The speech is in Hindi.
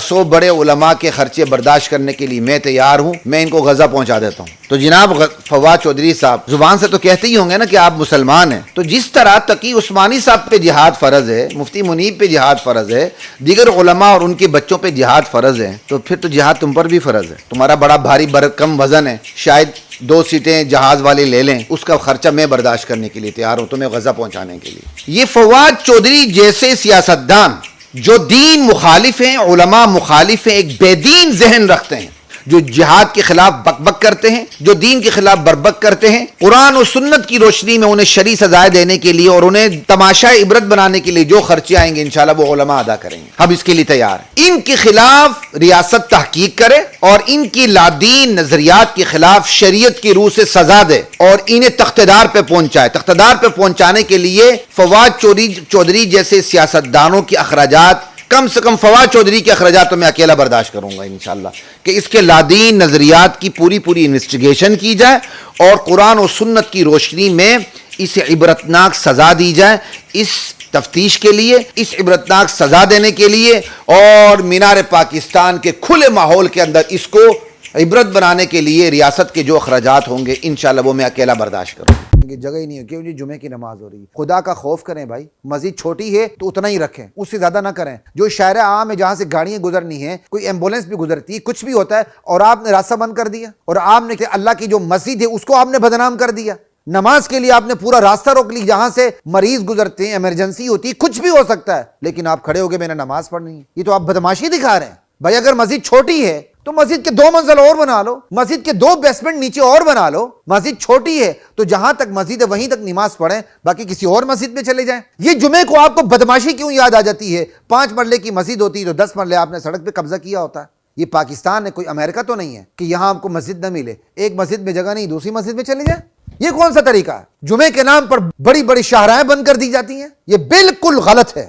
100 बड़े उलमा के खर्चे बर्दाश्त करने के लिए मैं तैयार हूँ, मैं इनको गजा पहुंचा देता हूँ। तो जनाब फवाद चौधरी साहब जुबान से तो कहते ही होंगे ना कि आप मुसलमान हैं, तो जिस तरह तकी उस्मानी साहब पे जिहाद फर्ज है, मुफ्ती मुनीब पे जिहाद फर्ज है, दीगर उलमा और उनके बच्चों पे जिहाद फर्ज है, तो फिर तो जिहाद तुम पर भी फर्ज है। तुम्हारा बड़ा भारी कम वजन है, शायद 2 सीटें जहाज वाले ले लें, उसका खर्चा मैं बर्दाश्त करने के लिए तैयार हूं, तुम्हें गजा पहुंचाने के लिए। ये फवाद चौधरी जैसे सियासतदान जो दीन मुखालिफ हैं, उलमा मुखालिफ हैं, एक बेदीन जहन रखते हैं, जो जिहाद के खिलाफ बकबक करते हैं, जो दीन के खिलाफ बरबक करते हैं, कुरान और सुन्नत की रोशनी में उन्हें शरई सजाएं देने के लिए और उन्हें तमाशा इबरत बनाने के लिए जो खर्चे आएंगे इंशाल्लाह वो उलमा अदा करेंगे। हम इसके लिए तैयार हैं। इनके खिलाफ रियासत तहकीक करे और इनकी लादीन नजरियात के खिलाफ शरीयत की रूह से सजा दे और इन्हें तख्तेदार पे पहुंचाए। तख्तेदार पे पहुंचाने के लिए फवाद चौधरी जैसे सियासतदानों के अखराजात, कम से कम फवाद चौधरी के अखराजात तो मैं अकेला बर्दाश्त करूंगा इंशाल्लाह, कि इसके लादीन नजरियात की पूरी इन्वेस्टिगेशन की जाए और कुरान और सुन्नत की रोशनी में इसे इबरतनाक सजा दी जाए। इस तफ्तीश के लिए, इस इबरतनाक सजा देने के लिए और मीनार पाकिस्तान के खुले माहौल के अंदर इसको इबरत बनाने के लिए रियासत के जो अखराजात होंगे इंशाल्लाह वो मैं अकेला बर्दाश्त करूंगा। जगह ही नहीं है, क्यों जी जुमे की नमाज हो रही है। खुदा का खौफ करें भाई, मस्जिद छोटी है तो उतना ही रखें, उससे ज्यादा ना करें। जो शायरा आम है जहां से गाड़ियां गुजरनी है, कोई एम्बुलेंस भी गुजरती है, कुछ भी होता है और आपने रास्ता बंद कर दिया और आपने अल्लाह की जो मस्जिद है उसको आपने बदनाम कर दिया। नमाज के लिए आपने पूरा रास्ता रोक ली जहां से मरीज गुजरते हैं, इमरजेंसी होती है, कुछ भी हो सकता है, लेकिन आप खड़े हो गए मैंने नमाज पढ़नी है। ये तो आप बदमाशी दिखा रहे हैं भाई। अगर मस्जिद छोटी है तो मस्जिद के 2 मंजिल और बना लो, मस्जिद के 2 बेसमेंट नीचे और बना लो। मस्जिद छोटी है तो जहां तक मस्जिद है वहीं तक नमाज पढ़ें, बाकी किसी और मस्जिद में चले जाएं। ये जुमे को आपको बदमाशी क्यों याद आ जाती है? 5 मरले की मस्जिद होती है तो 10 मरले आपने सड़क पे कब्जा किया होता है। ये पाकिस्तान है, कोई अमेरिका तो नहीं है कि यहां आपको मस्जिद न मिले, एक मस्जिद में जगह नहीं दूसरी मस्जिद में चले जाए। ये कौन सा तरीका है? जुमे के नाम पर बड़ी बड़ी शाहराएं बंद कर दी जाती हैं, ये बिल्कुल गलत है।